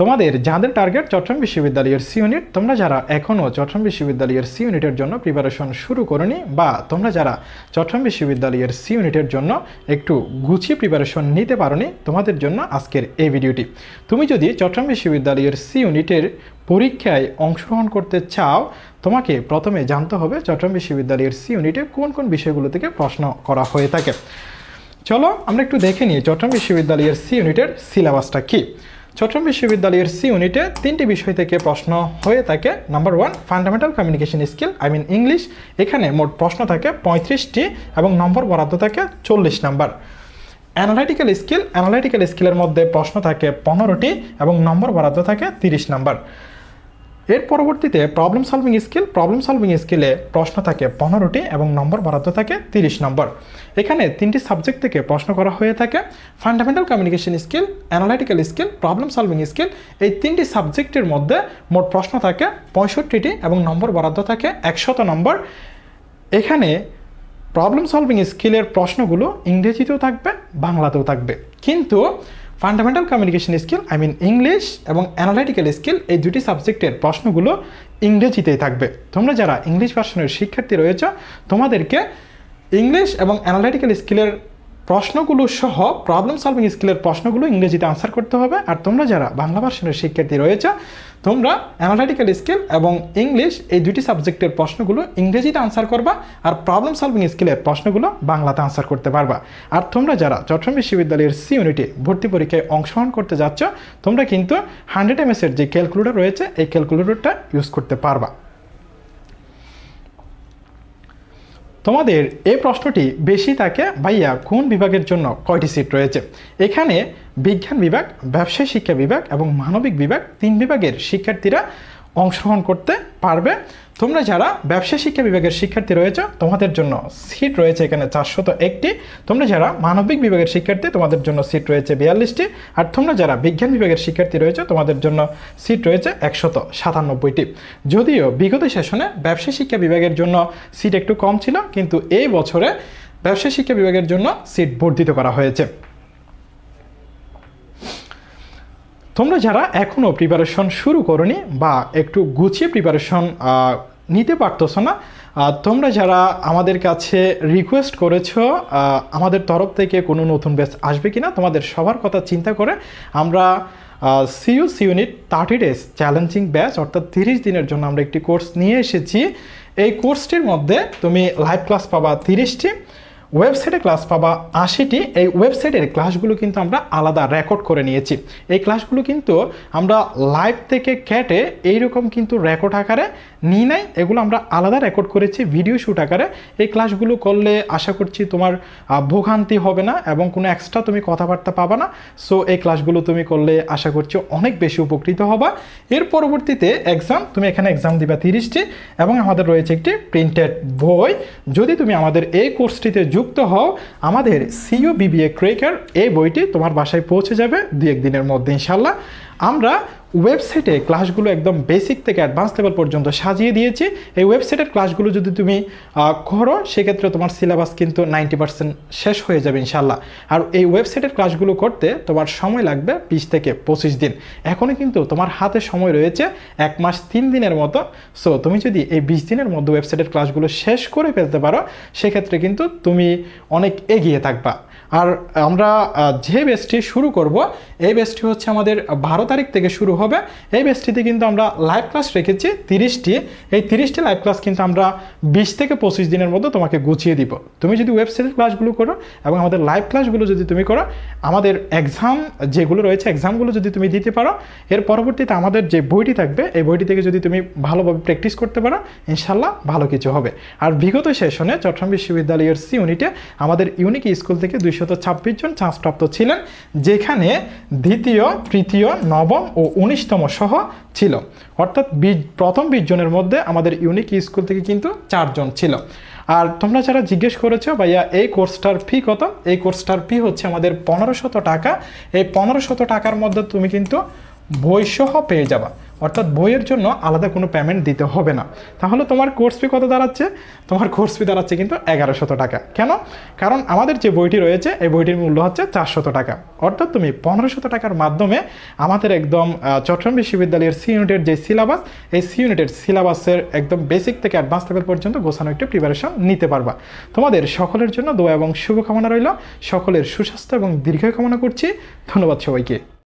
তোমাদের যাদের টার্গেট চট্টগ্রাম বিশ্ববিদ্যালয়ের সি ইউনিট, তোমরা যারা এখনও চট্টগ্রাম বিশ্ববিদ্যালয়ের সি ইউনিটের জন্য প্রিপারেশন শুরু করনি, বা তোমরা যারা চট্টগ্রাম বিশ্ববিদ্যালয়ের সি ইউনিটের জন্য একটু গুছিয়ে প্রিপারেশন নিতে পারোনি, তোমাদের জন্য আজকের এই ভিডিওটি। তুমি যদি চট্টগ্রাম বিশ্ববিদ্যালয়ের সি ইউনিটের পরীক্ষায় অংশগ্রহণ করতে চাও, তোমাকে প্রথমে জানতে হবে চট্টগ্রাম বিশ্ববিদ্যালয়ের সি ইউনিটে কোন কোন বিষয়গুলো থেকে প্রশ্ন করা হয়ে থাকে। চলো আমরা একটু দেখে নিই চট্টগ্রাম বিশ্ববিদ্যালয়ের সি ইউনিটের সিলেবাসটা কী। চট্টগ্রাম বিশ্ববিদ্যালয়ের সি ইউনিটে 3টি বিষয় থেকে প্রশ্ন হয়ে থাকে। Number 1, fundamental communication skill, English. এখানে মোট প্রশ্ন থাকে 35টি এবং নম্বর বরাদ্দ থাকে 40 নাম্বার। অ্যানালাইটিক্যাল স্কিলের মধ্যে প্রশ্ন থাকে 15টি এবং নম্বর বরাদ্দ থাকে 30 নাম্বার। এর পরবর্তীতে প্রবলেম সলভিং স্কিলে প্রশ্ন থাকে 15টি এবং নম্বর বরাদ্দ থাকে 30 নম্বর। এখানে 3টি সাবজেক্ট থেকে প্রশ্ন করা হয়ে থাকে। Fundamental communication skill, analytical skill, problem solving skill, এই 3টি সাবজেক্টের মধ্যে মোট প্রশ্ন থাকে 65টি এবং নম্বর বরাদ্দ থাকে 100 নম্বর। এখানে প্রবলেম সলভিং স্কিলের প্রশ্নগুলো ইংরেজিতেও থাকবে, বাংলাতেও থাকবে, কিন্তু ফান্ডামেন্টাল কমিউনিকেশন স্কিল ইংলিশ এবং অ্যানালাইটিক্যাল স্কিল এই দুটি সাবজেক্টের প্রশ্নগুলো ইংরেজিতেই থাকবে। তোমরা যারা ইংলিশ ভার্সনের শিক্ষার্থী রয়েছে, তোমাদেরকে ইংলিশ এবং অ্যানালাইটিক্যাল স্কিলের প্রশ্নগুলো সহ প্রবলেম সলভিং স্কিলের প্রশ্নগুলো ইংরেজিতে আনসার করতে হবে। আর তোমরা যারা বাংলা ভার্সনের শিক্ষার্থী রয়েছে, তোমরা অ্যানালাইটিক্যাল স্কিল এবং ইংলিশ এই দুটি সাবজেক্টের প্রশ্নগুলো ইংরেজিতে আনসার করবা, আর প্রবলেম সলভিং স্কিলের প্রশ্নগুলো বাংলাতে আনসার করতে পারবা। আর তোমরা যারা চট্টগ্রাম বিশ্ববিদ্যালয়ের সি ইউনিটে ভর্তি পরীক্ষায় অংশগ্রহণ করতে যাচ্ছ, তোমরা কিন্তু 100 MS যে ক্যালকুলেটর রয়েছে, এই ক্যালকুলেটরটা ইউজ করতে পারবা। তোমাদের এই প্রশ্নটি বেশি থাকে, ভাইয়া কোন বিভাগের জন্য কয়টি সিট রয়েছে? এখানে বিজ্ঞান বিভাগ, ব্যবসায় শিক্ষা বিভাগ এবং মানবিক বিভাগ 3 বিভাগের শিক্ষার্থীরা অংশগ্রহণ করতে পারবে। তোমরা যারা ব্যবসায় শিক্ষা বিভাগের শিক্ষার্থী রয়েছে, তোমাদের জন্য সিট রয়েছে এখানে 401টি। তোমরা যারা মানবিক বিভাগের শিক্ষার্থী, তোমাদের জন্য সিট রয়েছে 42টি। আর তোমরা যারা বিজ্ঞান বিভাগের শিক্ষার্থী রয়েছে, তোমাদের জন্য সিট রয়েছে 197টি। যদিও বিগত সেশনে ব্যবসায় শিক্ষা বিভাগের জন্য সিট একটু কম ছিল, কিন্তু এই বছরে ব্যবসায় শিক্ষা বিভাগের জন্য সিট বর্ধিত করা হয়েছে। তোমরা যারা এখনও প্রিপারেশন শুরু করনি বা একটু গুছিয়ে প্রিপারেশন নিতে পারতেছ না, তোমরা যারা আমাদের কাছে রিকোয়েস্ট করেছো আমাদের তরফ থেকে কোনো নতুন ব্যাচ আসবে কিনা, তোমাদের সবার কথা চিন্তা করে আমরা C unit 30 days challenging batch, অর্থাৎ 30 দিনের জন্য আমরা একটি কোর্স নিয়ে এসেছি। এই কোর্সটির মধ্যে তুমি লাইভ ক্লাস পাবা 30টি, ওয়েবসাইটে ক্লাস পাবা 80টি। এই ওয়েবসাইটের ক্লাসগুলো কিন্তু আমরা আলাদা রেকর্ড করে নিয়েছি। এই ক্লাসগুলো কিন্তু আমরা লাইভ থেকে কেটে এইরকম কিন্তু রেকর্ড আকারে নিই নাই, এগুলো আমরা আলাদা রেকর্ড করেছি ভিডিও শ্যুট আকারে। এই ক্লাসগুলো করলে আশা করছি তোমার ভোগান্তি হবে না এবং কোনো এক্সট্রা তুমি কথাবার্তা পাবা না। সো এই ক্লাসগুলো তুমি করলে আশা করছি অনেক বেশি উপকৃত হবা। এর পরবর্তীতে এক্সাম, তুমি এখানে এক্সাম দিবা 30টি এবং আমাদের রয়েছে একটি প্রিন্টেড বই। যদি তুমি আমাদের এই কোর্সটিতে যুক্ত হও, আমাদের সিইও বিবিএ ক্র্যাকার এই বইটি তোমার বাসায় পৌঁছে যাবে 2-1 দিনের মধ্যে ইনশাল্লাহ। আমরা ওয়েবসাইটে ক্লাসগুলো একদম বেসিক থেকে অ্যাডভান্স লেভেল পর্যন্ত সাজিয়ে দিয়েছি। এই ওয়েবসাইটের ক্লাসগুলো যদি তুমি করো, সেক্ষেত্রে তোমার সিলেবাস কিন্তু 90% শেষ হয়ে যাবে ইনশাল্লাহ। আর এই ওয়েবসাইটের ক্লাসগুলো করতে তোমার সময় লাগবে 20 থেকে 25 দিন। এখনও কিন্তু তোমার হাতে সময় রয়েছে 1 মাস 3 দিনের মতো। সো তুমি যদি এই 20 দিনের মধ্যে ওয়েবসাইটের ক্লাসগুলো শেষ করে ফেলতে পারো, সেক্ষেত্রে কিন্তু তুমি অনেক এগিয়ে থাকবা। আর আমরা যে ব্যাচটি শুরু করব, এই ব্যাচটি হচ্ছে আমাদের 12 তারিখ থেকে শুরু হবে। এই ব্যাচটিতে কিন্তু আমরা লাইভ ক্লাস রেখেছি 30টি। এই 30টি লাইভ ক্লাস কিন্তু আমরা 20 থেকে 25 দিনের মধ্যে তোমাকে গুছিয়ে দিব। তুমি যদি ওয়েবসাইটের ক্লাসগুলো করো এবং আমাদের লাইভ ক্লাসগুলো যদি তুমি করো, আমাদের এক্সাম যেগুলো রয়েছে এক্সামগুলো যদি তুমি দিতে পারো, এর পরবর্তীতে আমাদের যে বইটি থাকবে, এই বইটি থেকে যদি তুমি ভালোভাবে প্র্যাকটিস করতে পারো, ইনশাল্লাহ ভালো কিছু হবে। আর বিগত সেশনে চট্টগ্রাম বিশ্ববিদ্যালয়ের সি ইউনিটে আমাদের ইউনিক স্কুল থেকে 226 জন চান্সপ্রাপ্ত ছিলেন, যেখানে দ্বিতীয়, তৃতীয়, নবম ও 19তম সহ ছিল। অর্থাৎ প্রথম 20 জনের মধ্যে আমাদের ইউনিক স্কুল থেকে কিন্তু 4 জন ছিল। আর তোমরা যারা জিজ্ঞেস করেছো ভাইয়া এই কোর্সটার ফি কত, এই কোর্সটার ফি হচ্ছে আমাদের 1500 টাকা। এই 1500 টাকার মধ্যে তুমি কিন্তু বই সহ পেয়ে যাবা। অর্থাৎ বইয়ের জন্য আলাদা কোনো পেমেন্ট দিতে হবে না। তাহলে তোমার কোর্স ফি কত দাঁড়াচ্ছে? তোমার কোর্স ফি দাঁড়াচ্ছে কিন্তু 1100 টাকা। কেন? কারণ আমাদের যে বইটি রয়েছে এই বইটির মূল্য হচ্ছে 400 টাকা। অর্থাৎ তুমি 1500 টাকার মাধ্যমে আমাদের একদম চট্টগ্রাম বিশ্ববিদ্যালয়ের সি ইউনিটের যে সিলেবাস, এই সি ইউনিটের সিলেবাসের একদম বেসিক থেকে অ্যাডভান্স লেভেল পর্যন্ত গোছানো একটি প্রিপারেশন নিতে পারবা। তোমাদের সকলের জন্য দোয়া এবং শুভকামনা রইল। সকলের সুস্বাস্থ্য এবং দীর্ঘায়ু কামনা করছি। ধন্যবাদ সবাইকে।